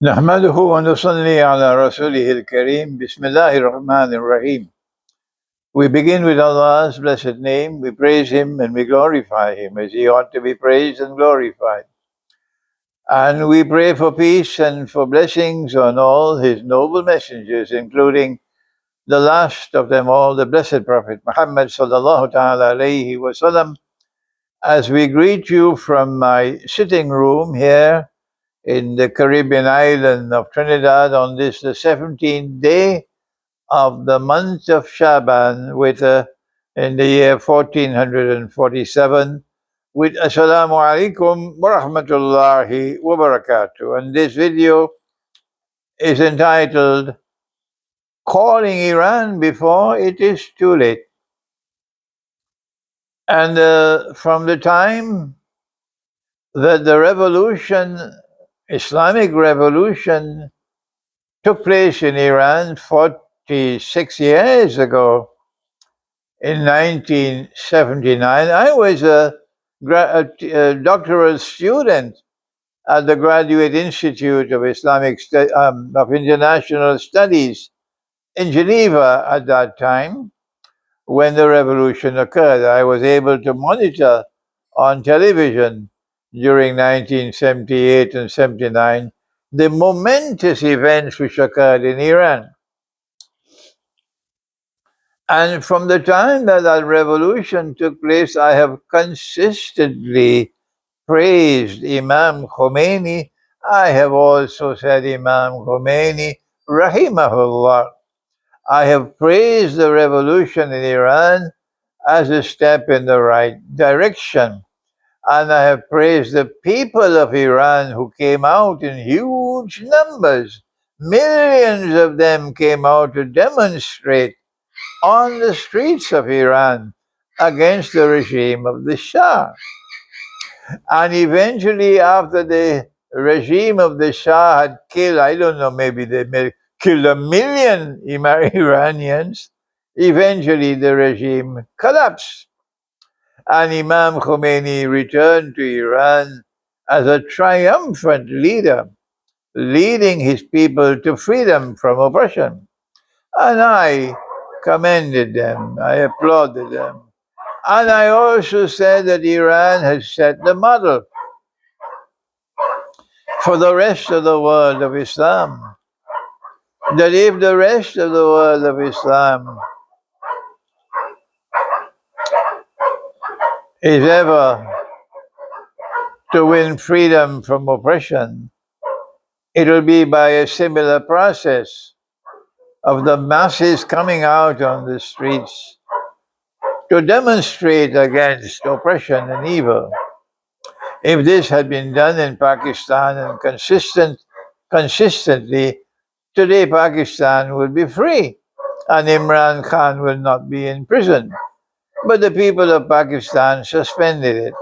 نحمده ونصلي على رسوله الكريم بسم الله الرحمن الرحيم. We begin with Allah's blessed name. We praise Him and we glorify Him as He ought to be praised and glorified. And we pray for peace and for blessings on all His noble messengers, including the last of them all, the blessed Prophet Muhammad sallallahu ta'ala alayhi wa sallam. As we greet you from my sitting room here in the Caribbean island of Trinidad on this, the 17th day of the month of Shaban, in the year 1447, with Assalamu alaikum wa rahmatullahi wa barakatuh. And this video is entitled Calling Iran Before It Is Too Late. And from the time that the Islamic revolution, took place in Iran 46 years ago, in 1979. I was a doctoral student at the Graduate Institute of of International Studies in Geneva at that time when the revolution occurred. I was able to monitor on television during 1978 and 79 the momentous events which occurred in Iran. And from the time that revolution took place, I have consistently praised Imam Khomeini. I have also said Imam Khomeini, rahimahullah. I have praised the revolution in Iran as a step in the right direction. And I have praised the people of Iran who came out in huge numbers. Millions of them came out to demonstrate on the streets of Iran against the regime of the Shah. And eventually, after the regime of the Shah had killed, I don't know, maybe they killed 1 million Iranians, eventually the regime collapsed. And Imam Khomeini returned to Iran as a triumphant leader, leading his people to freedom from oppression. And I commended them, I applauded them. And I also said that Iran has set the model for the rest of the world of Islam. That if the rest of the world of Islam is ever to win freedom from oppression, it will be by a similar process of the masses coming out on the streets to demonstrate against oppression and evil. If this had been done in Pakistan and consistently, today Pakistan would be free and Imran Khan will not be in prison. But the people of Pakistan suspended it.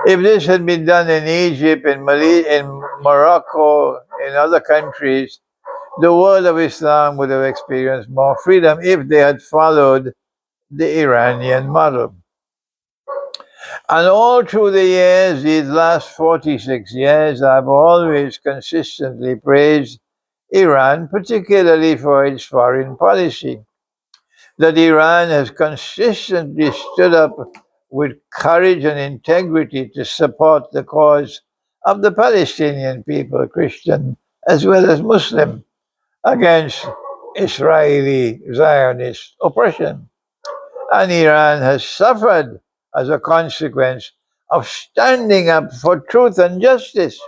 If this had been done in Egypt, in Morocco, in other countries, the world of Islam would have experienced more freedom if they had followed the Iranian model. And all through the years, these last 46 years, I've always consistently praised Iran, particularly for its foreign policy. That Iran has consistently stood up with courage and integrity to support the cause of the Palestinian people, Christian as well as Muslim, against Israeli Zionist oppression. And Iran has suffered as a consequence of standing up for truth and justice.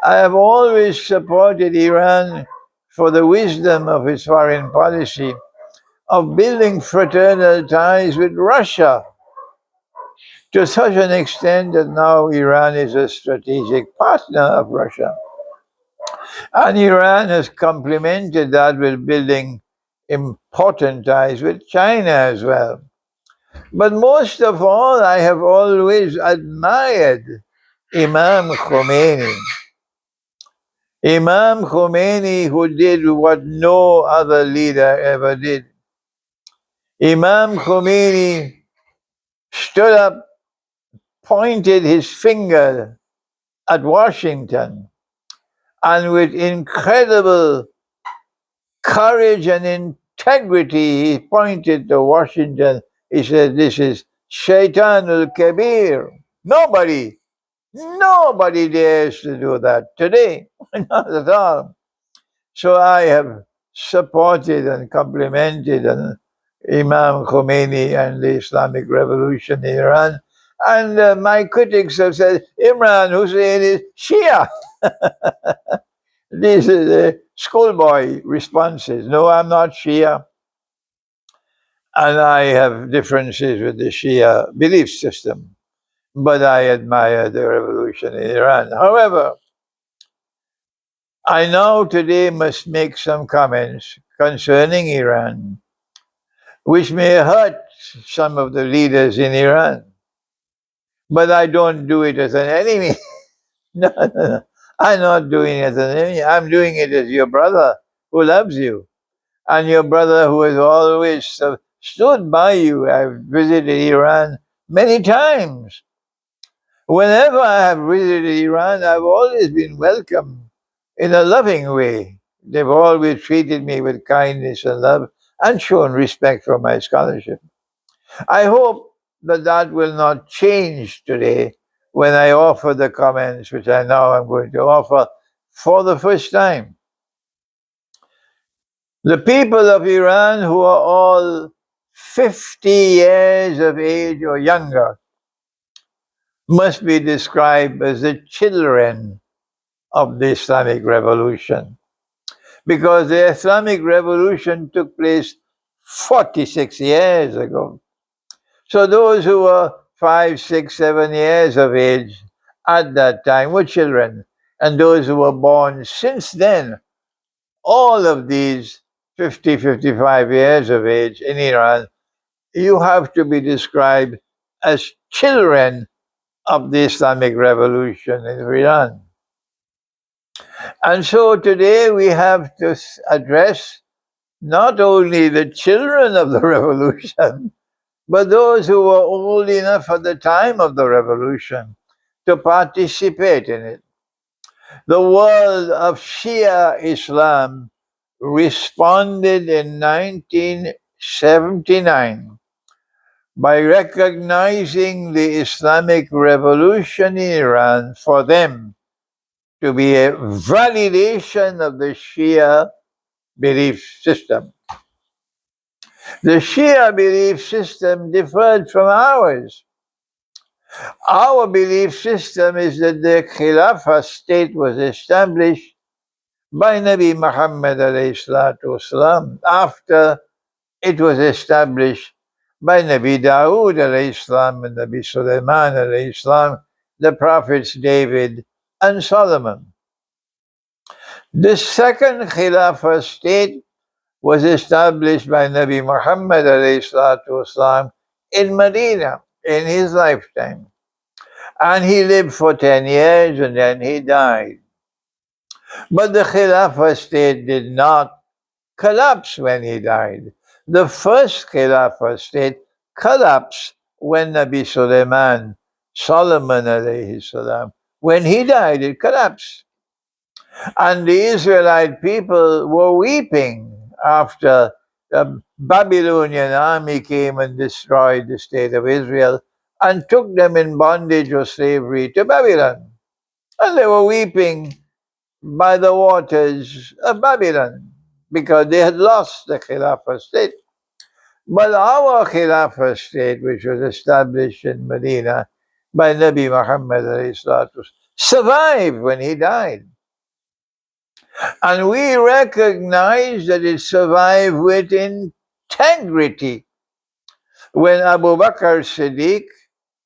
I have always supported Iran for the wisdom of its foreign policy of building fraternal ties with Russia to such an extent that now Iran is a strategic partner of Russia. And Iran has complemented that with building important ties with China as well. But most of all, I have always admired Imam Khomeini. Imam Khomeini, who did what no other leader ever did. Imam Khomeini stood up, pointed his finger at Washington, and with incredible courage and integrity, he pointed to Washington. He said, "This is Shaitanul Kabir." Nobody dares to do that today. Not at all. So I have supported and complimented Imam Khomeini and the Islamic Revolution in Iran. And my critics have said, Imran Hussein is Shia. These are the schoolboy responses. No, I'm not Shia. And I have differences with the Shia belief system. But I admire the revolution in Iran. However, I now today must make some comments concerning Iran, which may hurt some of the leaders in Iran. But I don't do it as an enemy. No. I'm not doing it as an enemy. I'm doing it as your brother who loves you and your brother who has always stood by you. I've visited Iran many times. Whenever I have visited Iran, I've always been welcomed in a loving way. They've always treated me with kindness and love and shown respect for my scholarship. I hope that that will not change today when I offer the comments which I now am going to offer for the first time. The people of Iran who are all 50 years of age or younger must be described as the children of the Islamic Revolution, because the Islamic Revolution took place 46 years ago. So those who were 5, 6, 7 years of age at that time were children, and those who were born since then, all of these 50, 55 years of age in Iran, you have to be described as children of the Islamic Revolution in Iran. And so today we have to address not only the children of the revolution, but those who were old enough at the time of the revolution to participate in it. The world of Shia Islam responded in 1979 by recognizing the Islamic Revolution in Iran for them to be a validation of the Shia belief system. The Shia belief system differed from ours. Our belief system is that the Khilafah state was established by Nabi Muhammad والسلام, after it was established by Nabi Dawood السلام, and Nabi Sulaiman السلام, the prophets David and Solomon. The second Khilafah state was established by Nabi Muhammad والسلام, in Medina in his lifetime. And he lived for 10 years and then he died. But the Khilafah state did not collapse when he died. The first Khilafah state collapsed when Nabi Solomon alayhi salam, when he died, it collapsed. And the Israelite people were weeping after the Babylonian army came and destroyed the state of Israel and took them in bondage or slavery to Babylon. And they were weeping by the waters of Babylon because they had lost the Khilafah state. But our Khilafah state, which was established in Medina by Nabi Muhammad, survived when he died. And we recognize that it survived with integrity. When Abu Bakr Siddiq,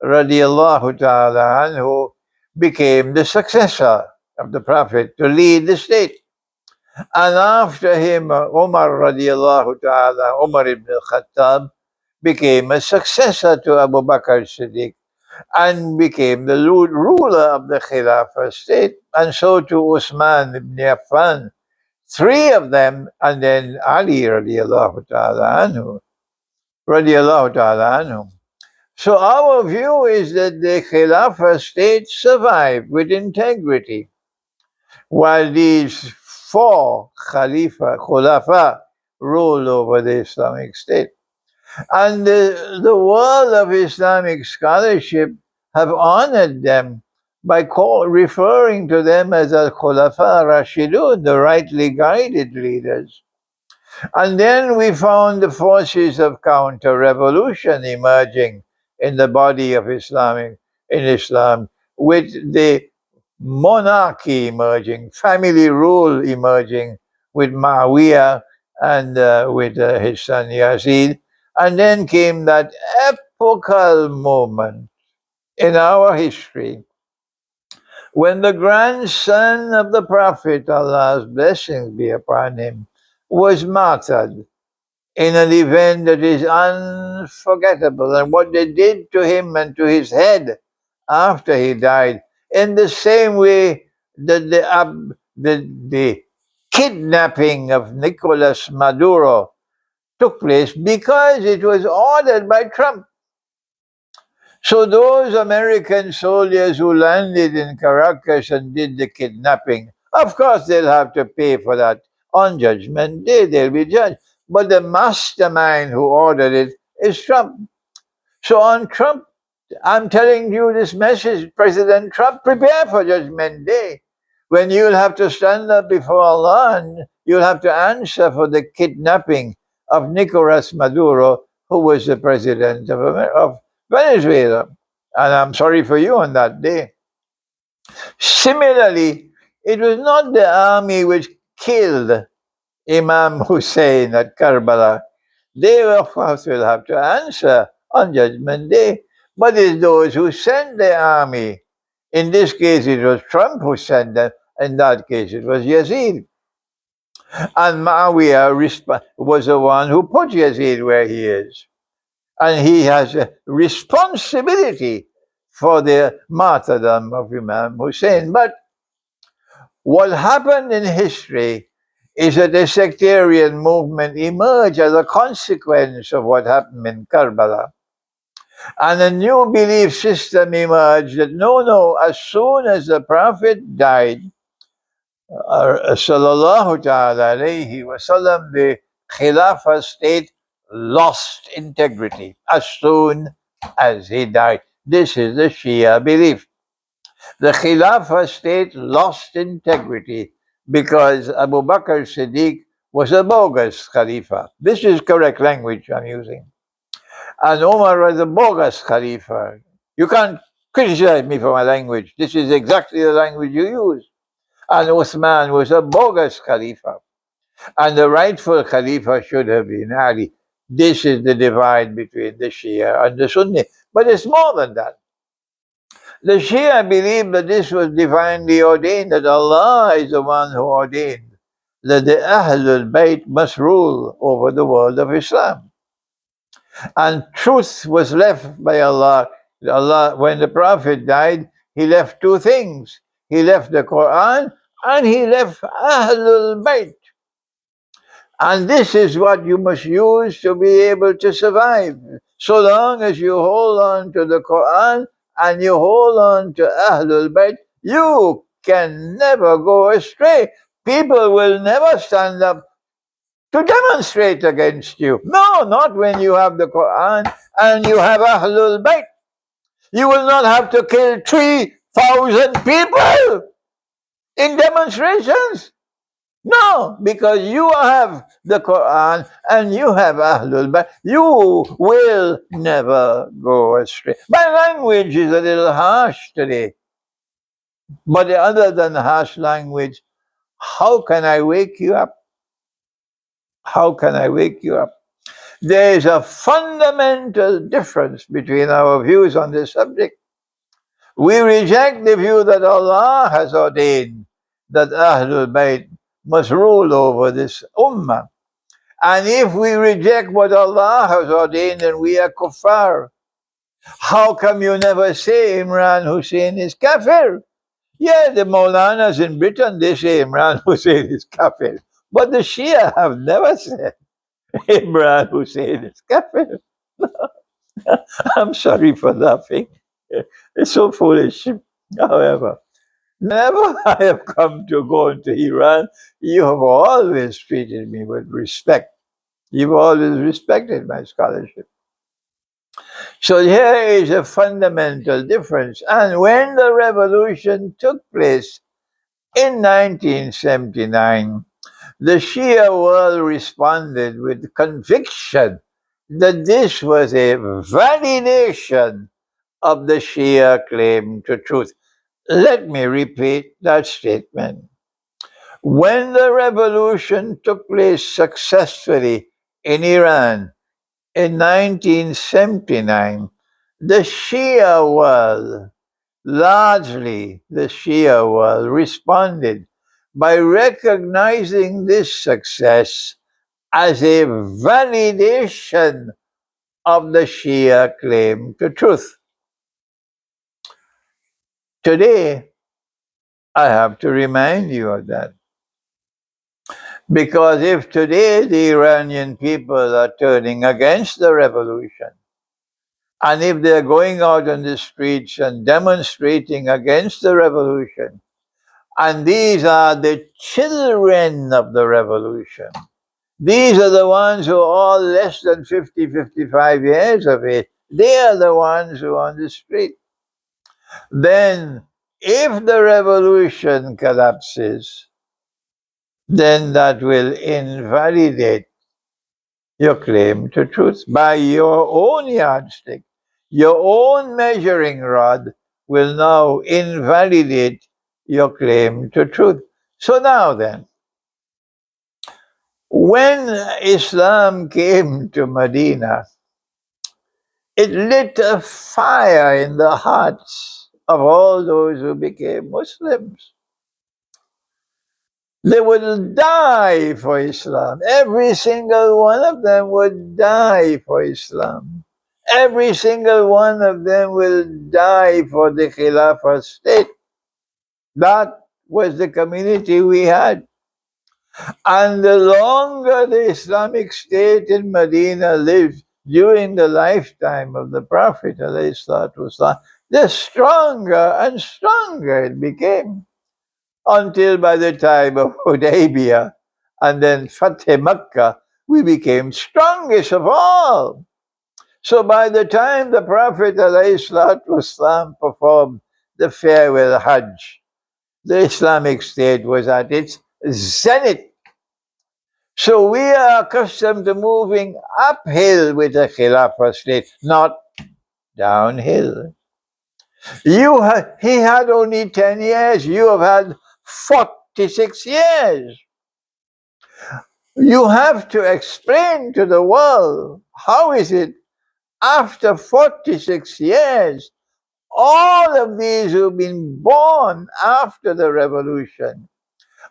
radiallahu ta'ala anhu, became the successor of the Prophet to lead the state. And after him, Umar radiallahu ta'ala, Umar ibn al-Khattab, became a successor to Abu Bakr Siddiq and became the ruler of the Khilafah state. And so to Usman ibn Affan, three of them, and then Ali radiallahu ta'ala anhu, radiallahu ta'ala anhu. So our view is that the Khilafah state survived with integrity. while these four Khulafa ruled over the Islamic State. And the world of Islamic scholarship have honored them by referring to them as al-Khulafa Rashidun, the rightly guided leaders. And then we found the forces of counter-revolution emerging in the body of in Islam, with the monarchy emerging, family rule emerging with Muawiyah and with his son Yazid. And then came that epochal moment in our history when the grandson of the Prophet, Allah's blessings be upon him, was martyred in an event that is unforgettable. And what they did to him and to his head after he died, in the same way that the kidnapping of Nicolas Maduro took place, because it was ordered by Trump. So those American soldiers who landed in Caracas and did the kidnapping, of course they'll have to pay for that. On Judgment Day, they'll be judged. But the mastermind who ordered it is Trump. So on Trump, I'm telling you this message, President Trump, prepare for Judgment Day, when you'll have to stand up before Allah and you'll have to answer for the kidnapping of Nicolas Maduro, who was the president of Venezuela. And I'm sorry for you on that day. Similarly, it was not the army which killed Imam Hussein at Karbala. They, of course, will have to answer on Judgment Day. But it's those who sent the army. In this case, it was Trump who sent them. In that case, it was Yazid. And Muawiyah was the one who put Yazid where he is. And he has a responsibility for the martyrdom of Imam Hussein. But what happened in history is that a sectarian movement emerged as a consequence of what happened in Karbala. And a new belief system emerged that no, as soon as the Prophet died, sallallahu ta'ala alayhi wasallam, the Khilafah state lost integrity as soon as he died. This is the Shia belief. The Khilafah state lost integrity because Abu Bakr Siddiq was a bogus Khalifa. This is correct language I'm using. And Umar was a bogus Khalifa. You can't criticize me for my language. This is exactly the language you use. And Uthman was a bogus Khalifa. And the rightful Khalifa should have been Ali. This is the divide between the Shia and the Sunni. But it's more than that. The Shia believe that this was divinely ordained, that Allah is the one who ordained that the Ahlul Bayt must rule over the world of Islam. And truth was left by Allah. When the Prophet died, he left two things. He left the Quran and he left Ahlul Bayt. And this is what you must use to be able to survive. So long as you hold on to the Quran and you hold on to Ahlul Bayt, you can never go astray. People will never stand up to demonstrate against you. No, not when you have the Quran and you have Ahlul Bayt. You will not have to kill 3,000 people in demonstrations. No, because you have the Quran and you have Ahlul Bayt. You will never go astray. My language is a little harsh today. But other than harsh language, how can I wake you up? How can I wake you up? There is a fundamental difference between our views on this subject. We reject the view that Allah has ordained that Ahlul Bayt must rule over this ummah. And if we reject what Allah has ordained, then we are kuffar. How come you never say Imran Hussein is kafir? Yeah, the Maulanas in Britain, they say Imran Hussein is kafir. But the Shia have never said Imran Hussein is kafir. I'm sorry for laughing. It's so foolish. However, Whenever I have come to go into Iran, you have always treated me with respect. You've always respected my scholarship. So here is a fundamental difference. And when the revolution took place in 1979, the Shia world responded with conviction that this was a validation of the Shia claim to truth. Let me repeat that statement. When the revolution took place successfully in Iran in 1979, the Shia world, largely the Shia world, responded by recognizing this success as a validation of the Shia claim to truth. Today, I have to remind you of that. Because if today the Iranian people are turning against the revolution, and if they're going out on the streets and demonstrating against the revolution, and these are the children of the revolution, these are the ones who are all less than 50, 55 years of age, they are the ones who are on the street. Then, if the revolution collapses, then that will invalidate your claim to truth by your own yardstick. Your own measuring rod will now invalidate your claim to truth. So now then, when Islam came to Medina, it lit a fire in the hearts of all those who became Muslims. They would die for Islam. Every single one of them would die for Islam. Every single one of them will die for the Khilafah state. That was the community we had. And the longer the Islamic State in Medina lived during the lifetime of the Prophet, ﷺ, the stronger and stronger it became. Until by the time of Hudaybiyah and then Fateh Makkah, we became strongest of all. So by the time the Prophet ﷺ performed the farewell Hajj, the Islamic State was at its zenith. So we are accustomed to moving uphill with the Khilafah state, not downhill. He had only 10 years. You have had 46 years. You have to explain to the world, how is it after 46 years, all of these who've been born after the revolution,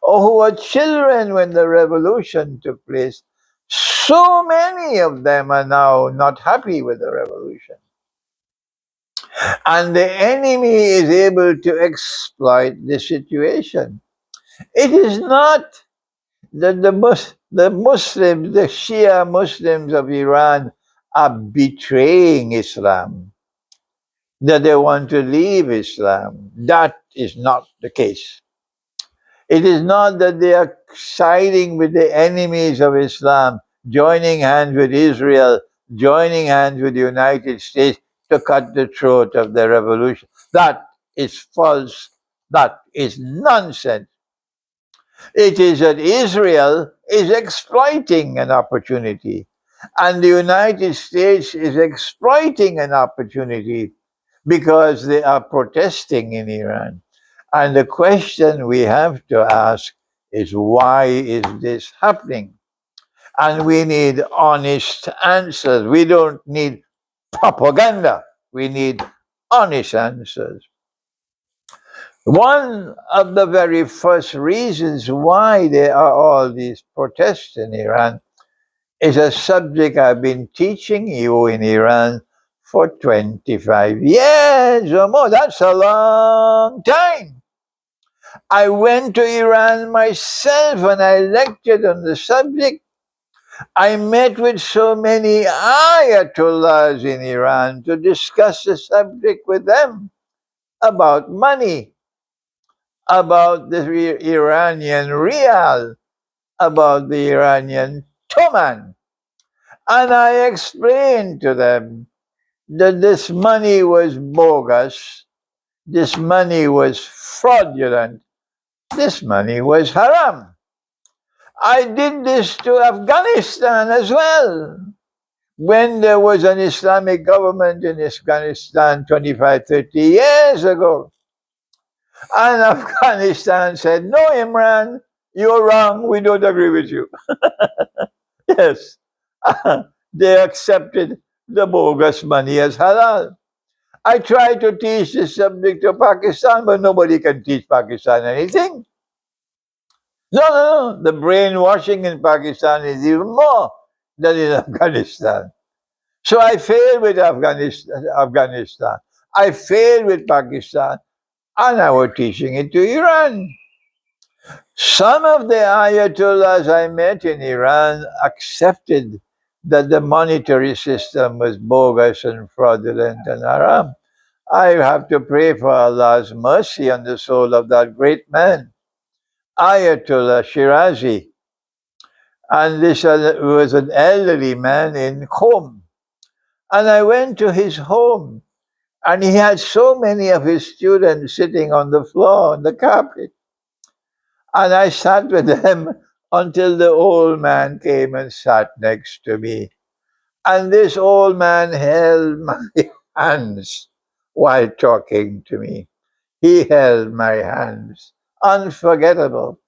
or who were children when the revolution took place, so many of them are now not happy with the revolution. And the enemy is able to exploit the situation. It is not that the Muslims, the Shia Muslims of Iran are betraying Islam, that they want to leave Islam. That is not the case. It is not that they are siding with the enemies of Islam, joining hands with Israel, joining hands with the United States to cut the throat of the revolution. That is false. That is nonsense. It is that Israel is exploiting an opportunity, and the United States is exploiting an opportunity because they are protesting in Iran. And the question we have to ask is, why is this happening? And we need honest answers. We don't need propaganda. We need honest answers. One of the very first reasons why there are all these protests in Iran is a subject I've been teaching you in Iran for 25 years or more. That's a long time. I went to Iran myself and I lectured on the subject. I met with so many ayatollahs in Iran to discuss the subject with them about money, about the Iranian rial, about the Iranian toman. And I explained to them that this money was bogus, this money was fraudulent, this money was haram. I did this to Afghanistan as well. When there was an Islamic government in Afghanistan 25, 30 years ago, and Afghanistan said, "No, Imran, you're wrong, we don't agree with you." Yes, they accepted the bogus money as halal. I try to teach this subject to Pakistan, but nobody can teach Pakistan anything. No, no, no. The brainwashing in Pakistan is even more than in Afghanistan. So I failed with Afghanistan. I failed with Pakistan, and I was teaching it to Iran. Some of the ayatollahs I met in Iran accepted that the monetary system was bogus and fraudulent and haram. I have to pray for Allah's mercy on the soul of that great man, Ayatollah Shirazi. And this was an elderly man in Qom. And I went to his home, and he had so many of his students sitting on the floor, on the carpet. And I sat with them until the old man came and sat next to me. And this old man held my hands while talking to me. He held my hands. Unforgettable.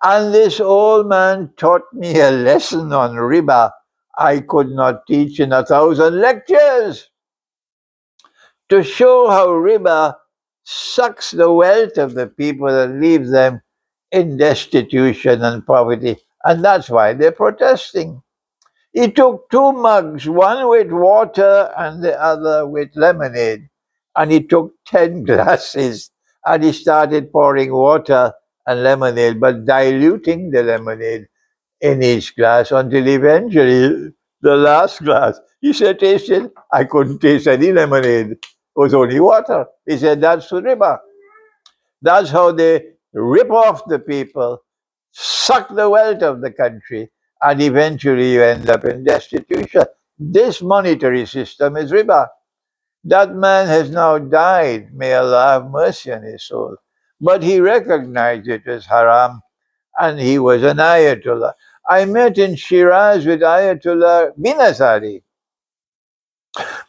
And this old man taught me a lesson on riba I could not teach in 1,000 lectures, to show how riba sucks the wealth of the people and leaves them in destitution and poverty. And that's why they're protesting. He took 2 mugs, one with water and the other with lemonade. And he took 10 glasses and he started pouring water and lemonade, but diluting the lemonade in each glass until eventually the last glass, he said, taste it. I couldn't taste any lemonade. It was only water. He said, that's riba. That's how they rip off the people, suck the wealth of the country, and eventually you end up in destitution. This monetary system is riba. That man has now died. May Allah have mercy on his soul. But he recognized it as haram, and he was an Ayatollah. I met in Shiraz with Ayatollah Binazari.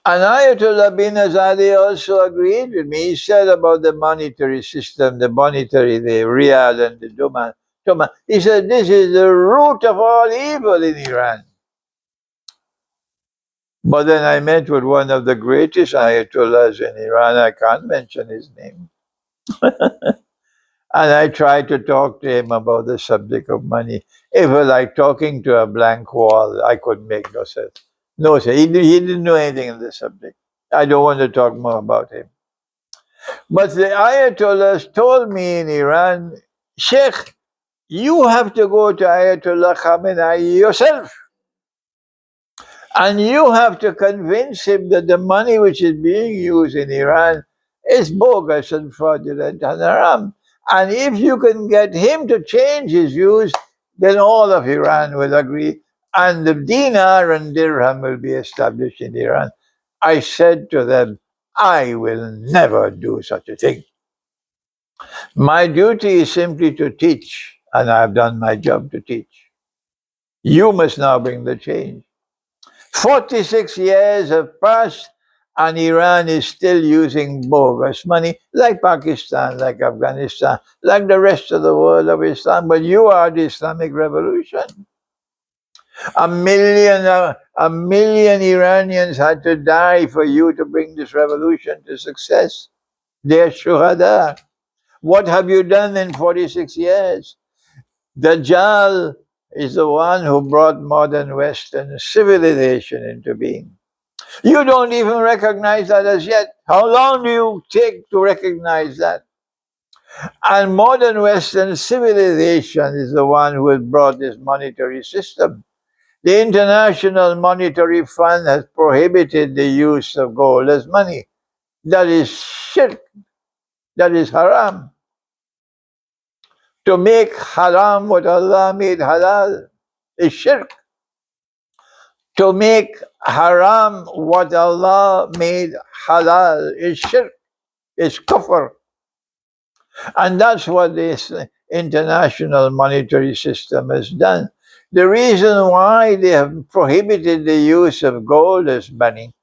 And Ayatollah Binazari also agreed with me. He said about the monetary system, the rial and the Toma. He said, this is the root of all evil in Iran. But then I met with one of the greatest Ayatollahs in Iran. I can't mention his name. And I tried to talk to him about the subject of money. It was like talking to a blank wall. I could make no sense. No, sir. He didn't know anything on the subject. I don't want to talk more about him. But the Ayatollahs told me in Iran, Sheikh, you have to go to Ayatollah Khamenei yourself. And you have to convince him that the money which is being used in Iran is bogus and fraudulent and haram. And if you can get him to change his views, then all of Iran will agree. And the dinar and dirham will be established in Iran. I said to them, I will never do such a thing. My duty is simply to teach, and I've done my job to teach. You must now bring the change. 46 years have passed, and Iran is still using bogus money, like Pakistan, like Afghanistan, like the rest of the world of Islam. But you are the Islamic Revolution. A million Iranians had to die for you to bring this revolution to success. They're shuhada. What have you done in 46 years? Dajjal is the one who brought modern Western civilization into being. You don't even recognize that as yet. How long do you take to recognize that? And modern Western civilization is the one who has brought this monetary system. The International Monetary Fund has prohibited the use of gold as money. That is shirk. That is haram. To make haram what Allah made halal is shirk. To make haram what Allah made halal is shirk, is kufr. And that's what this international monetary system has done. The reason why they have prohibited the use of gold as money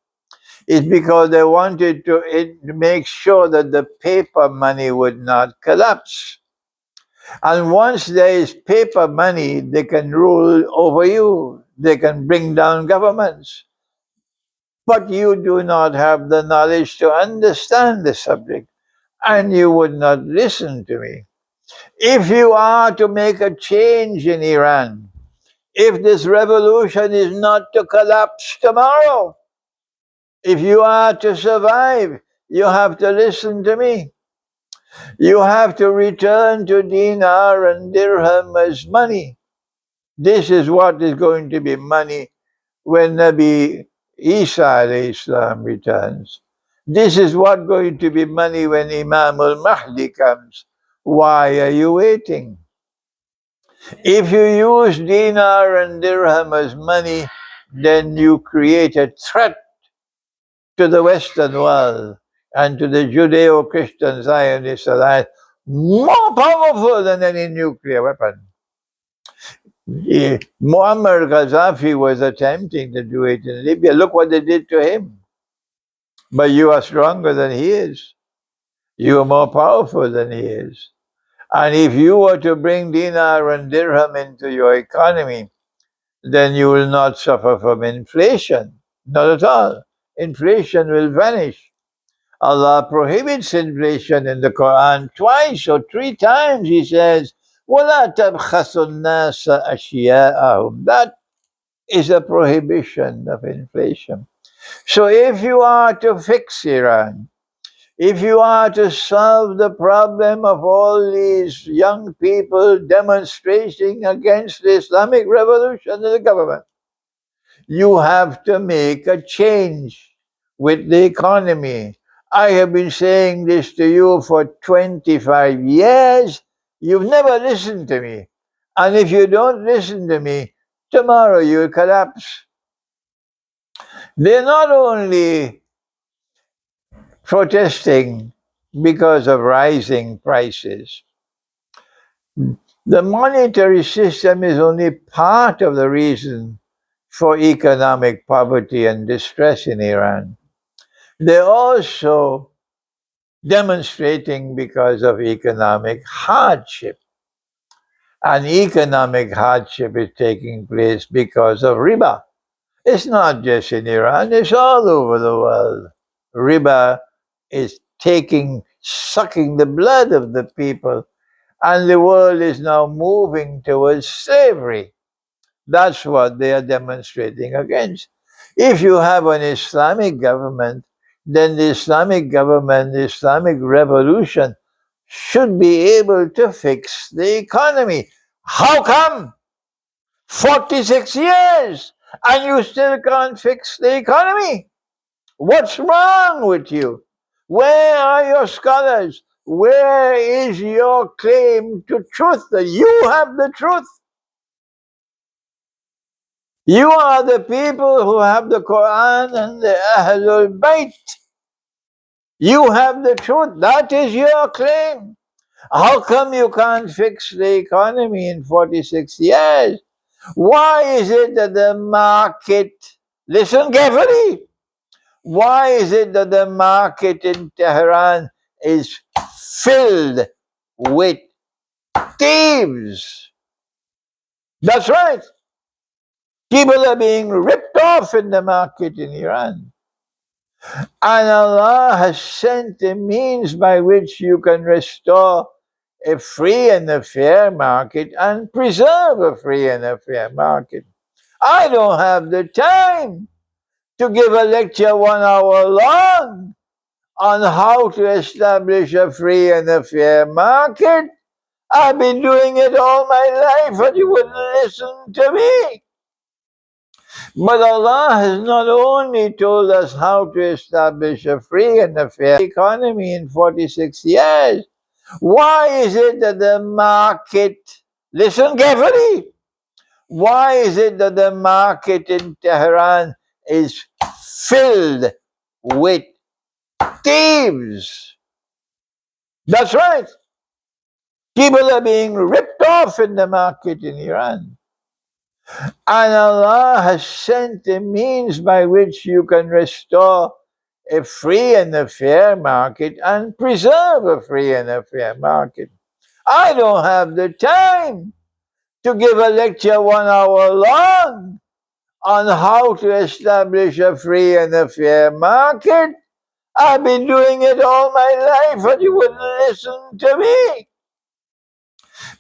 is because they wanted to make sure that the paper money would not collapse. And once there is paper money, they can rule over you. They can bring down governments. But you do not have the knowledge to understand the subject, and you would not listen to me. If you are to make a change in Iran, if this revolution is not to collapse tomorrow, if you are to survive, you have to listen to me. You have to return to dinar and dirham as money. This is what is going to be money when Nabi Isa Islam returns. This is what going to be money when Imam al-Mahdi comes. Why are you waiting? If you use dinar and dirham as money, then you create a threat to the Western world and to the Judeo-Christian Zionist alliance more powerful than any nuclear weapon. Muammar Gaddafi was attempting to do it in Libya. Look what they did to him. But you are stronger than he is. You are more powerful than he is. And if you were to bring dinar and dirham into your economy, then you will not suffer from inflation. Not at all. Inflation will vanish. Allah prohibits inflation in the Quran twice or three times. He says, وَلَا تَبْخَسُوا النَّاسَ أَشْيَاءَهُمْ. That is a prohibition of inflation. So if you are to fix Iran, if you are to solve the problem of all these young people demonstrating against the Islamic revolution and the government, you have to make a change with the economy. I have been saying this to you for 25 years. You've never listened to me. And if you don't listen to me, tomorrow you'll collapse. They're not only protesting because of rising prices. The monetary system is only part of the reason for economic poverty and distress in Iran. They're also demonstrating because of economic hardship. And economic hardship is taking place because of riba. It's not just in Iran, it's all over the world. Riba is sucking the blood of the people, and the world is now moving towards slavery. That's what they are demonstrating against. If you have an Islamic government, then the Islamic government, the Islamic revolution, should be able to fix the economy. How come? 46 years and you still can't fix the economy? What's wrong with you? Where are your scholars? Where is your claim to truth that you have the truth? You are the people who have the Quran and the Ahlul Bayt. You have the truth. That is your claim. How come you can't fix the economy in 46 years? Why is it that the market, listen carefully, why is it that the market in Tehran is filled with thieves? That's right. People are being ripped off in the market in Iran. And Allah has sent a means by which you can restore a free and a fair market and preserve a free and a fair market. I don't have the time to give a lecture 1 hour long on how to establish a free and a fair market. I've been doing it all my life, and you wouldn't listen to me. But Allah has not only told us how to establish a free and a fair economy in 46 years, Why is it that the market, listen carefully, why is it that the market in Tehran is filled with thieves? That's right. People are being ripped off in the market in Iran. And Allah has sent a means by which you can restore a free and a fair market and preserve a free and a fair market. I don't have the time to give a lecture 1 hour long on how to establish a free and a fair market. I've been doing it all my life, but you wouldn't listen to me.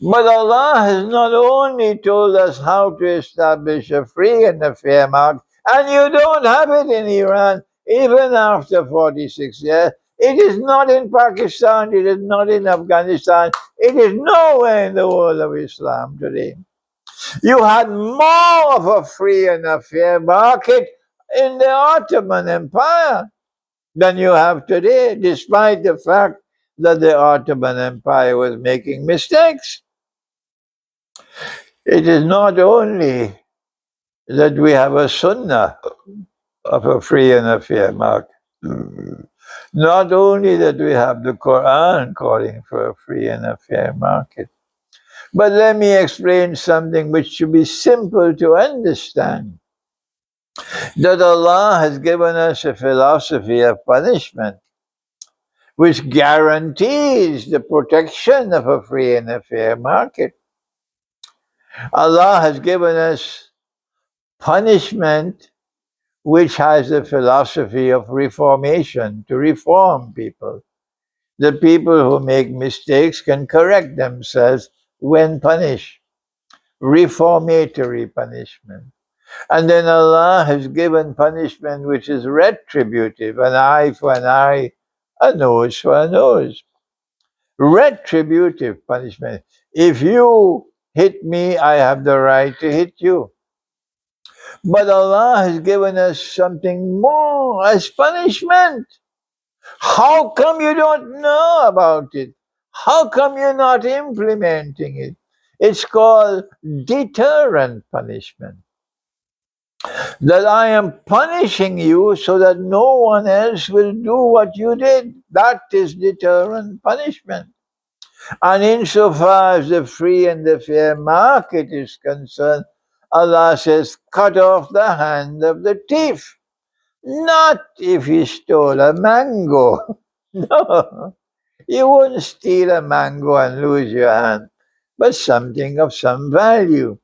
But Allah has not only told us how to establish a free and a fair market, and you don't have it in Iran, even after 46 years. It is not in Pakistan, it is not in Afghanistan, it is nowhere in the world of Islam today. You had more of a free and a fair market in the Ottoman Empire than you have today, despite the fact that the Ottoman Empire was making mistakes. It is not only that we have a sunnah of a free and a fair market, not only that we have the Quran calling for a free and a fair market, but let me explain something which should be simple to understand. That Allah has given us a philosophy of punishment which guarantees the protection of a free and a fair market. Allah has given us punishment which has a philosophy of reformation, to reform people. The people who make mistakes can correct themselves when punished. Reformatory punishment. And then Allah has given punishment which is retributive, an eye for an eye, a nose for a nose. Retributive punishment. If you hit me, I have the right to hit you. But Allah has given us something more as punishment. How come you don't know about it? How come you're not implementing it? It's called deterrent punishment. That I am punishing you so that no one else will do what you did. That is deterrent punishment. And insofar as the free and the fair market is concerned, Allah says, cut off the hand of the thief. Not if he stole a mango. No, you wouldn't steal a mango and lose your hand, but something of some value.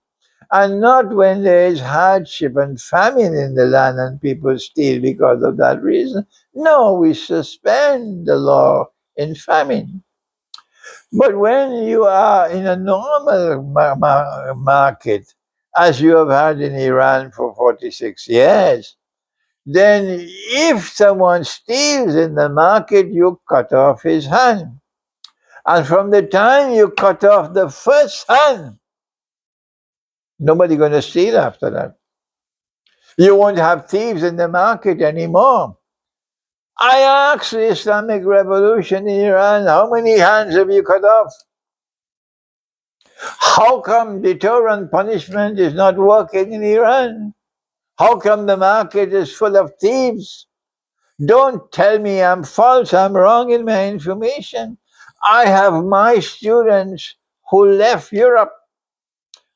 And not when there is hardship and famine in the land and people steal because of that reason. No, we suspend the law in famine. But when you are in a normal market, as you have had in Iran for 46 years, then if someone steals in the market, you cut off his hand. And from the time you cut off the first hand, nobody going to steal after that. You won't have thieves in the market anymore. I asked the Islamic Revolution in Iran, how many hands have you cut off? How come deterrent punishment is not working in Iran? How come the market is full of thieves? Don't tell me I'm false, I'm wrong in my information. I have my students who left Europe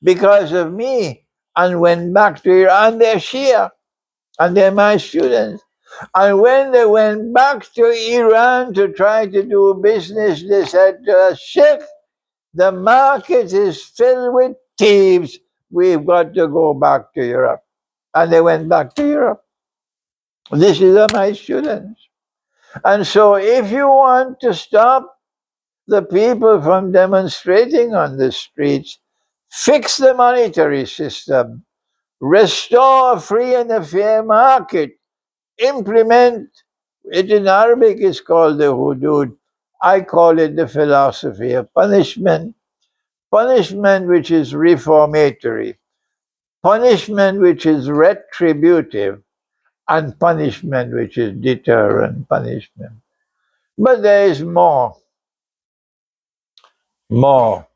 because of me and went back to Iran. They're Shia and they're my students. And when they went back to Iran to try to do business, they said to us, Sheikh, the market is filled with thieves. We've got to go back to Europe. And they went back to Europe. This is my students. And so if you want to stop the people from demonstrating on the streets, fix the monetary system, restore a free and a fair market, implement it. In Arabic is called the hudud. I call it the philosophy of punishment. Punishment which is reformatory, punishment which is retributive, and punishment which is deterrent punishment. But there is more. more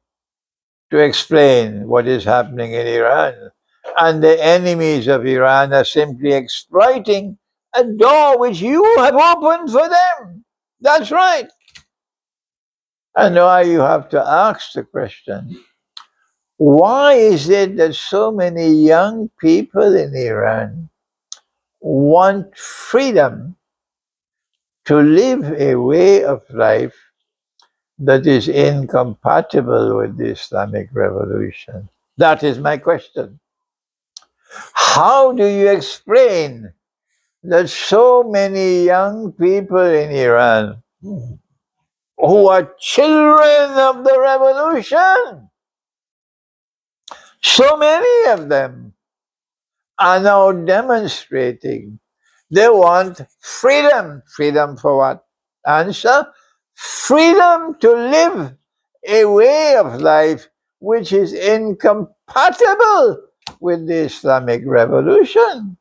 to explain what is happening in Iran. And the enemies of Iran are simply exploiting a door which you have opened for them. That's right. And now you have to ask the question, why is it that so many young people in Iran want freedom to live a way of life that is incompatible with the Islamic revolution? That is my question. How do you explain that so many young people in Iran who are children of the revolution, so many of them are now demonstrating they want freedom? Freedom for what? Answer: freedom to live a way of life which is incompatible with the Islamic revolution.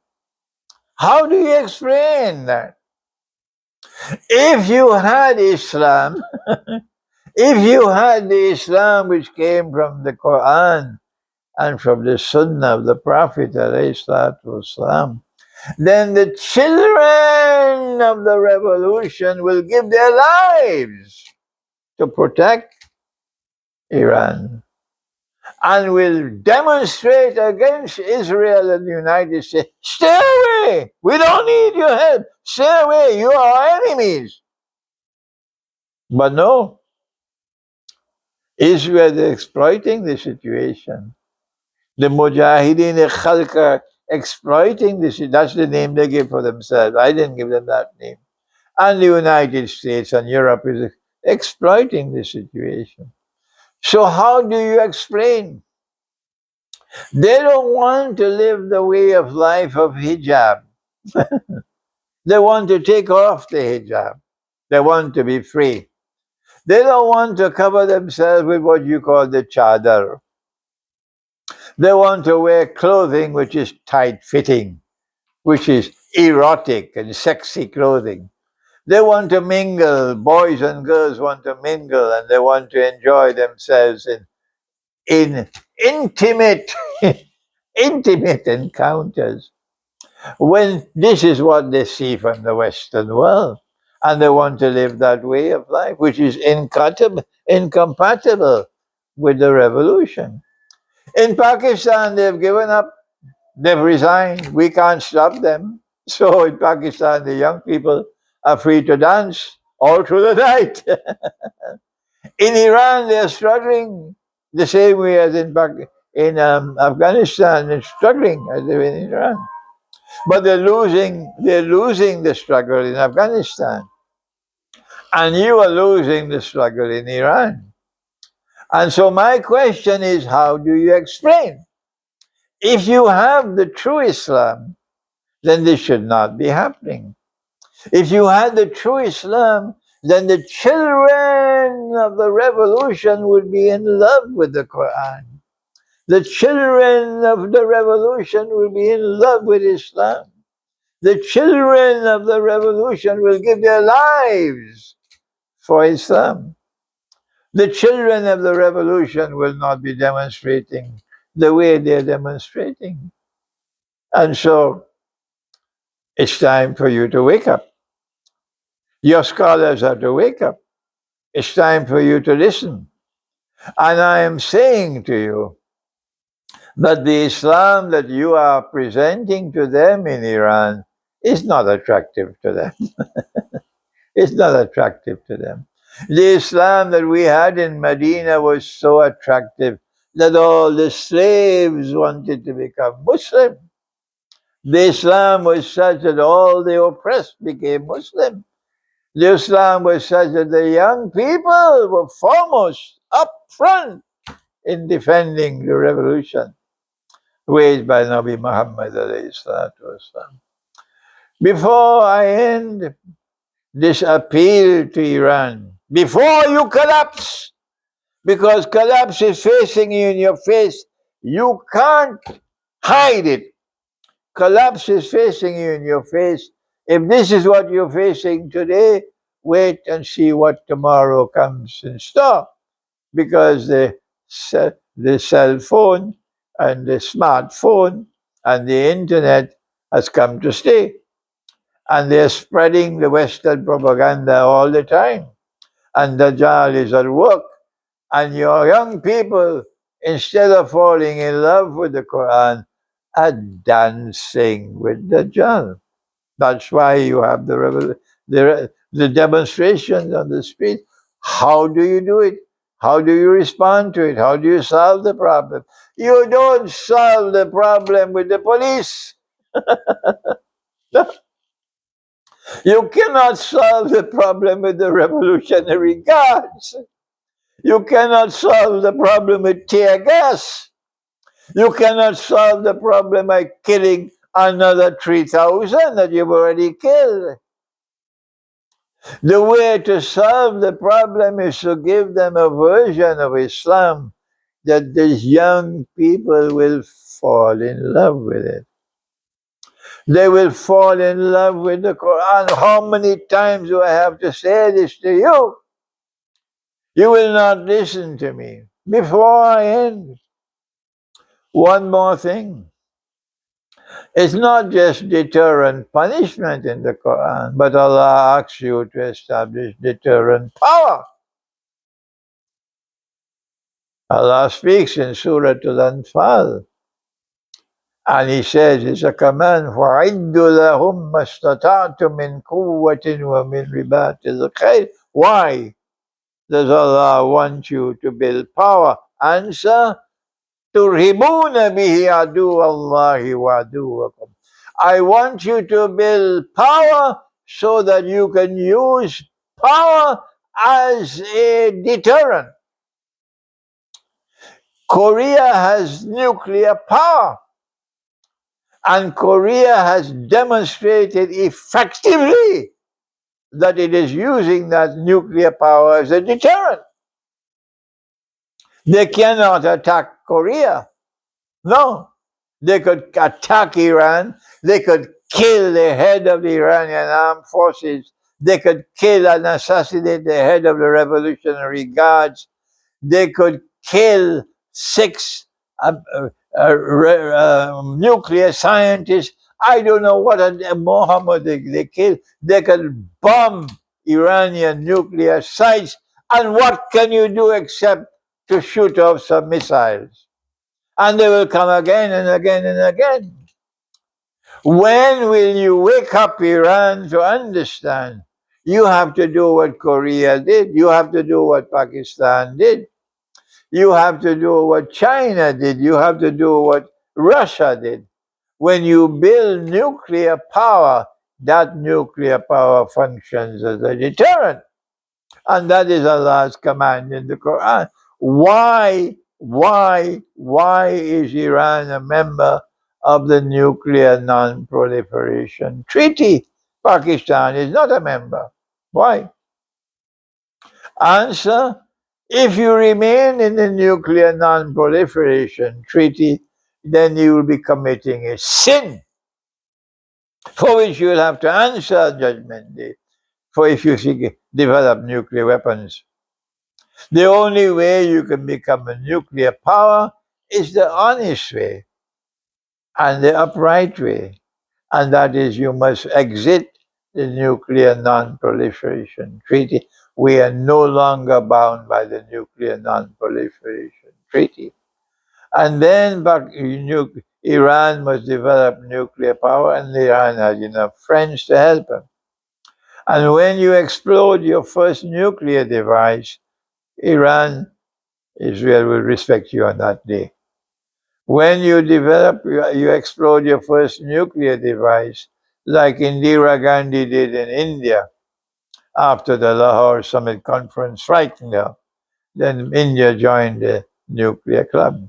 How do you explain that? If you had Islam, if you had the Islam which came from the Quran and from the Sunnah of the Prophet ﷺ, then the children of the revolution will give their lives to protect Iran and will demonstrate against Israel and the United States. Stay away! We don't need your help. Stay away! You are our enemies. But no, Israel is exploiting the situation. The Mujahideen Khalq are exploiting this. That's the name they give for themselves. I didn't give them that name. And the United States and Europe is exploiting the situation. So how do you explain? They don't want to live the way of life of hijab. They want to take off the hijab. They want to be free. They don't want to cover themselves with what you call the chadar. They want to wear clothing which is tight-fitting, which is erotic and sexy clothing. They want to mingle, boys and girls want to mingle, and they want to enjoy themselves in intimate, intimate encounters. When this is what they see from the Western world, and they want to live that way of life, which is incompatible with the revolution. In Pakistan, they've given up. They've resigned. We can't stop them. So in Pakistan, the young people are free to dance all through the night. In Iran, they're struggling the same way as in Afghanistan. They're struggling as they're in Iran, but they're losing. They're losing the struggle in Afghanistan, and you are losing the struggle in Iran. And so my question is, how do you explain? If you have the true Islam, then this should not be happening. If you had the true Islam, then the children of the revolution would be in love with the Quran. The children of the revolution will be in love with Islam. The children of the revolution will give their lives for Islam. The children of the revolution will not be demonstrating the way they're demonstrating. And so it's time for you to wake up. Your scholars have to wake up. It's time for you to listen. And I am saying to you that the Islam that you are presenting to them in Iran is not attractive to them. It's not attractive to them. The Islam that we had in Medina was so attractive that all the slaves wanted to become Muslim. The Islam was such that all the oppressed became Muslim. The Islam was such that the young people were foremost, up front, in defending the revolution waged by Nabi Muhammad alayhi salatu wasalam. Before I end this appeal to Iran, before you collapse, because collapse is facing you in your face, you can't hide it. Collapse is facing you in your face. If this is what you're facing today, wait and see what tomorrow comes in store. because the cell phone and the smartphone and the internet has come to stay. And they're spreading the Western propaganda all the time. And Dajjal is at work. And your young people, instead of falling in love with the Quran, are dancing with Dajjal. That's why you have the demonstrations on the street. How do you do it? How do you respond to it? How do you solve the problem? You don't solve the problem with the police. You cannot solve the problem with the Revolutionary Guards. You cannot solve the problem with tear gas. You cannot solve the problem by killing another 3,000 that you've already killed. The way to solve the problem is to give them a version of Islam that these young people will fall in love with it. They will fall in love with the Quran. How many times do I have to say this to you? You will not listen to me. Before I end, one more thing. It's not just deterrent punishment in the Quran, but Allah asks you to establish deterrent power. Allah speaks in Surah Al-Anfal, and He says it's a command, وَعِدُّ لَهُمْ مَا اسْتَطَعْتُم مِّن قُوَّةٍ وَمِن رِبَاطِ الْخَيْلِ. Why does Allah want you to build power? Answer, تُرْهِبُونَ بِهِ عَدُوَّ اللَّهِ وَعَدُوَّكُمْ. I want you to build power so that you can use power as a deterrent. Korea has nuclear power, and Korea has demonstrated effectively that it is using that nuclear power as a deterrent. They cannot attack Korea. No. They could attack Iran. They could kill the head of the Iranian armed forces. They could kill and assassinate the head of the Revolutionary Guards. They could kill 6 nuclear scientists. I don't know what Mohammed they killed. They could bomb Iranian nuclear sites. And what can you do except to shoot off some missiles? And they will come again and again and again. When will you wake up Iran to understand? You have to do what Korea did. You have to do what Pakistan did. You have to do what China did. You have to do what Russia did. When you build nuclear power, that nuclear power functions as a deterrent. And that is Allah's command in the Quran. Why is Iran a member of the Nuclear Non-Proliferation Treaty? Pakistan is not a member. Why? Answer, if you remain in the Nuclear Non-Proliferation Treaty, then you will be committing a sin for which you will have to answer Judgment Day, for if you develop nuclear weapons. The only way you can become a nuclear power is the honest way and the upright way. And that is, you must exit the Nuclear Non-Proliferation Treaty. We are no longer bound by the Nuclear Non-Proliferation Treaty. And then Iran must develop nuclear power, and Iran has enough friends to help them. And when you explode your first nuclear device, Israel will respect you on that day. When you you explode your first nuclear device, like Indira Gandhi did in India after the Lahore Summit Conference frightened her, then India joined the nuclear club.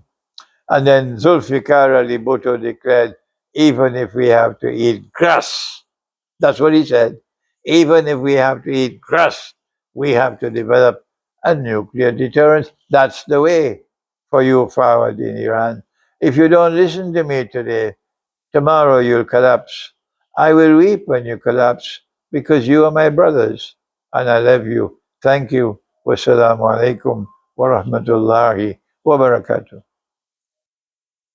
And then Zulfikar Ali Bhutto declared, even if we have to eat grass, that's what he said, even if we have to eat grass, we have to develop a nuclear deterrent. That's the way for you forward in Iran. If you don't listen to me today, tomorrow you'll collapse. I will weep when you collapse because you are my brothers and I love you. Thank you. Wassalamu alaikum wa rahmatullahi wa barakatuh.